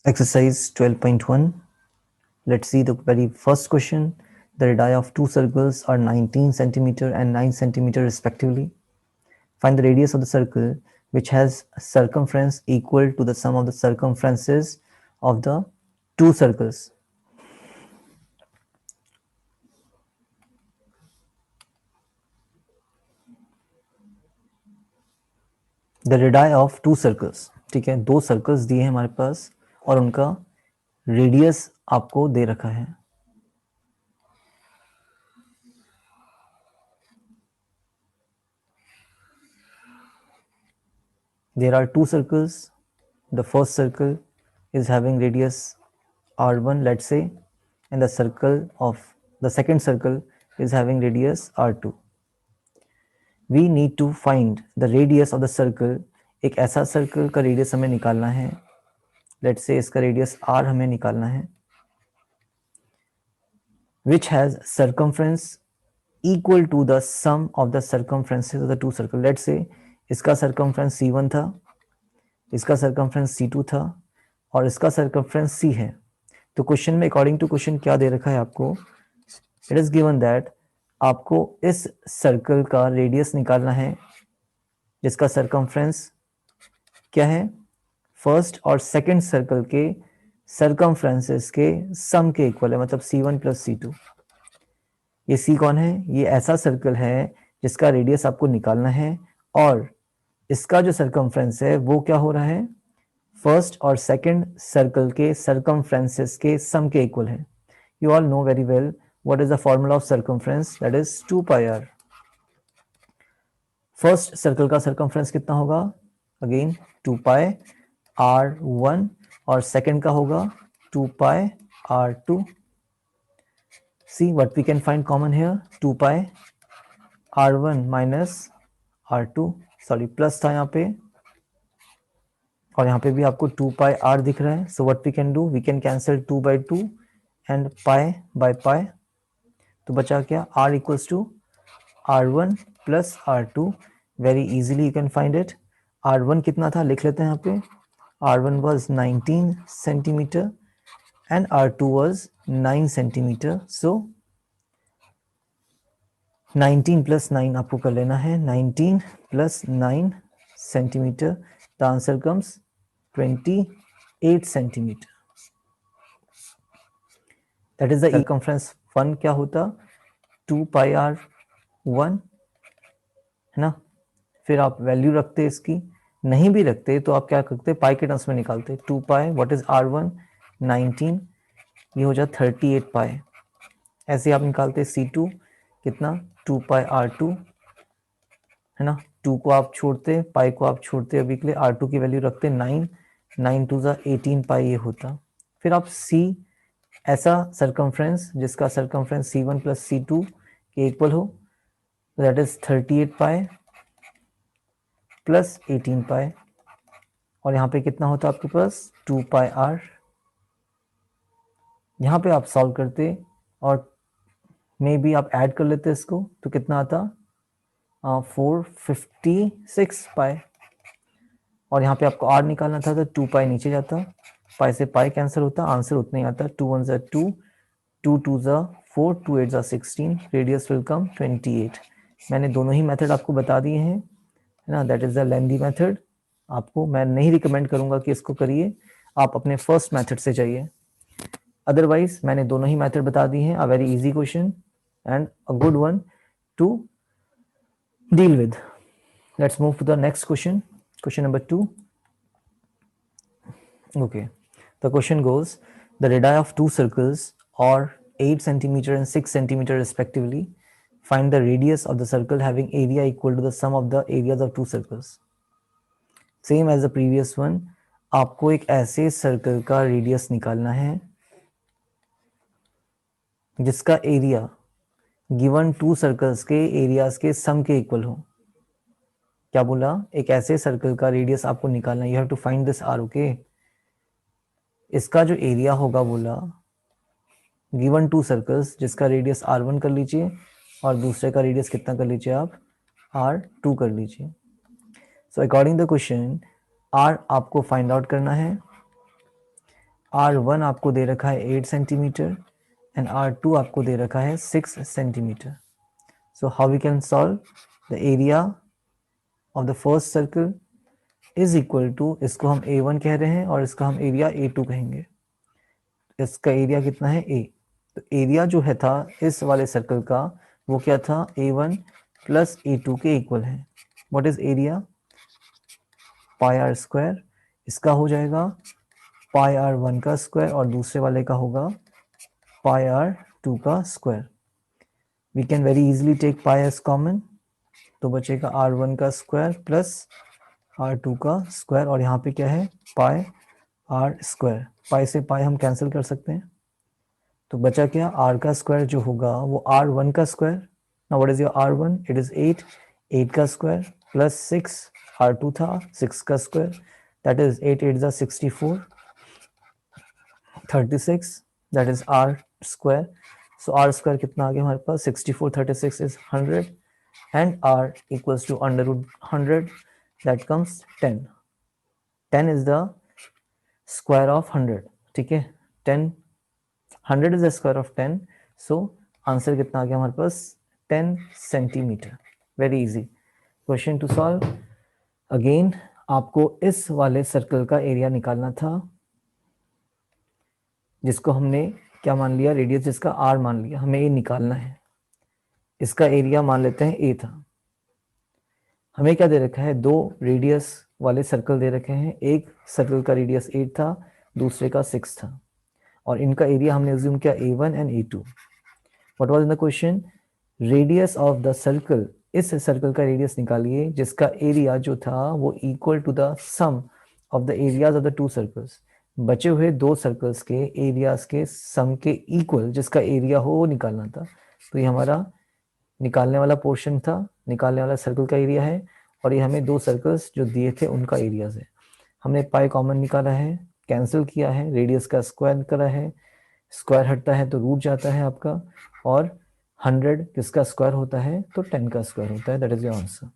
Exercise 12.1. Let's see the very first question. The radii of two circles are 19 centimeter and 9 centimeter respectively. Find the radius of the circle which has circumference equal to the sum of the circumferences of the two circles. The radii of two circles. ठीक है, दो circles दिए हैं हमारे पास और उनका radius आपको दे रखा है. There are two circles. The first circle is having radius r1, let's say, and the second circle is having radius r2. We need to find the radius of the circle. एक ऐसा circle का radius हमें निकालना है. Let's say इसका radius r हमें निकालना है, which has circumference equal to the sum of the circumferences of the two circles. Let's say इसका circumference c1 था, इसका circumference c2 था और इसका circumference c है. तो क्वेश्चन में अकॉर्डिंग टू क्वेश्चन क्या दे रखा है आपको? इट इज गिवन दैट आपको इस सर्कल का रेडियस निकालना है जिसका सर्कमफ्रेंस क्या है? फर्स्ट और सेकंड सर्कल के सर्कमफ्रेंसेस के सम के इक्वल है, मतलब c1 प्लस c2. ये c कौन है? ये ऐसा सर्कल है जिसका रेडियस आपको निकालना है और इसका जो सर्कमफ्रेंस है वो क्या हो रहा है? फर्स्ट और सेकंड सर्कल के सर्कमफ्रेंसेस के सम के इक्वल है. You all know very well what is the formula of circumference, that is 2 pi r. First circle का सर्कमफ्रेंस कितना होगा? अगेन 2 pi r1 और सेकंड का होगा 2 pi r2. See what we can find common here, 2 pi r1 minus r2, sorry plus था यहाँ पे और यहाँ पे भी आपको 2 pi r दिख रहा है. So what we can do, we can cancel 2 by 2 and pi by pi. तो बचा क्या? r equals to r1 plus r2. Very easily you can find it. r1 कितना था लिख लेते हैं यहाँ पे. r1 was 19 centimeter and r2 was 9 centimeter. So 19 plus 9 आपको कर लेना है. 19 plus 9 centimeter. The answer comes 28 centimeter. That is the circumference 1 क्या होता? 2 pi r1 है ना. फिर आप वैल्यू रखते इसकी, नहीं भी रखते तो आप क्या करते? पाई के टर्म्स में निकालते. 2 पाई, व्हाट इज r1? 19, ये हो जाए 38 पाई. ऐसे आप निकालते. c2 कितना? 2 पाई r2 है ना. 2 को आप छोड़ते, पाई को आप छोड़ते अभी के लिए, r2 की वैल्यू रखते 9, 9 टू ज़ा 18 पाई ये होता. फिर आप c ऐसा सर्कमफ्रेंस जिसका सर्कमफ्रेंस c1 प्लस c2 के इक्वल हो, दैट इज 38 पाई प्लस 18 पाई और यहाँ पे कितना होता है आपके पास? 2 पाई r. यहाँ पे आप सॉल्व करते और मे बी आप ऐड कर लेते इसको तो कितना आता? 456 पाई. और यहाँ पे आपको r निकालना था तो 2 पाई नीचे जाता, पाई से पाई कैंसिल होता, आंसर उतना ही आता. 2 1 2, 2 2 4, 2 8 16. Radius will come 28. मैंने दोनों ही मेथड आपको बता दिए हैं है ना. That is the lengthy method. आपको मैं नहीं रिकमेंड करूंगा कि इसको करिए, आप अपने फर्स्ट मेथड से जाइए. अदरवाइज मैंने दोनों ही मेथड बता दी हैं. A very easy question and a good one to deal with. Let's move to the next question, question number 2. Okay, the question goes, the radii of two circles are 8 centimeter and 6 centimeter respectively. Find the radius of the circle having area equal to the sum of the areas of two circles. Same as the previous one, आपको एक ऐसे circle का radius निकालना है जिसका area given two circles के areas के सम के इक्वल हो. क्या बोला? एक ऐसे सर्कल का रेडियस आपको निकालना है. You have to find this R. Okay, इसका जो एरिया होगा बोला गिवन टू सर्कल्स जिसका रेडियस r1 कर लीजिए और दूसरे का रेडियस कितना कर लीजिए आप? r2 कर लीजिए. So according the question r आपको फाइंड आउट करना है R1 आपको दे रखा है 8 सेंटीमीटर एंड R2 आपको दे रखा है 6 centimetre. So how we can solve? The area of the first circle is equal to, इसको हम A1 कह रहे हैं और इसका हम एरिया A2 कहेंगे. इसका एरिया कितना है A. तो एरिया जो है था इस वाले सर्कल का वो क्या था A1 प्लस A2 के इक्वल है. What is area? Pi r square. इसका हो जाएगा पाई आर 1 का स्क्वायर और दूसरे वाले का होगा पाई आर 2 का square. We can very easily take pi as common, तो बचेगा R1 का स्क्वायर प्लस R2 का स्क्वायर और यहाँ पे क्या है पाई आर स्क्वायर. पाई से पाई हम कैंसिल कर सकते हैं, तो बचा क्या R का स्क्वायर जो होगा वो R1 का square. Now what is your R1? It is 8. 8 का स्क्वायर प्लस 6 R2 था 6 का square, that is 8 8 64 36, that is R square. So R square कितना आ गया हमारे पास 64 36 is 100 and R equals to under root 100, that comes 10. 10 is the square of 100. ठीक है, 10 100 is the square of 10. So answer कितना आ गया हमारे पास 10 centimetre. Very easy question to solve. Again आपको इस वाले सर्कल का एरिया निकालना था जिसको हमने क्या मान लिया, रेडियस जिसका R मान लिया. हमें ये निकालना है. इसका एरिया मान लेते हैं A था. हमें क्या दे रखा है, दो रेडियस वाले सर्कल दे रखे हैं. एक सर्कल का रेडियस 8 था, दूसरे का 6 था और इनका एरिया हमने अज्यूम किया A1 and A2. What was in the question? Radius of the circle. इस सर्कल का रेडियस निकालिए जिसका एरिया जो था वो equal to the sum of the areas of the two circles. बचे हुए दो सर्कल्स के एरियाज के सम के इक्वल जिसका एरिया हो वो निकालना था. तो ये हमारा निकालने वाला पोर्शन था, निकालने वाला सर्कल का एरिया है और ये हमें दो सर्कल्स जो दिए थे उनका एरियाज है. हमने पाई कॉमन निकाला है, कैंसिल किया है, रेडियस का स्क्वायर करा है, स्क्वायर हटता है तो रूट जाता है आपका, और 100 किसका स्क्वायर होता है तो 10 का स्क्वायर होता है. That is your answer.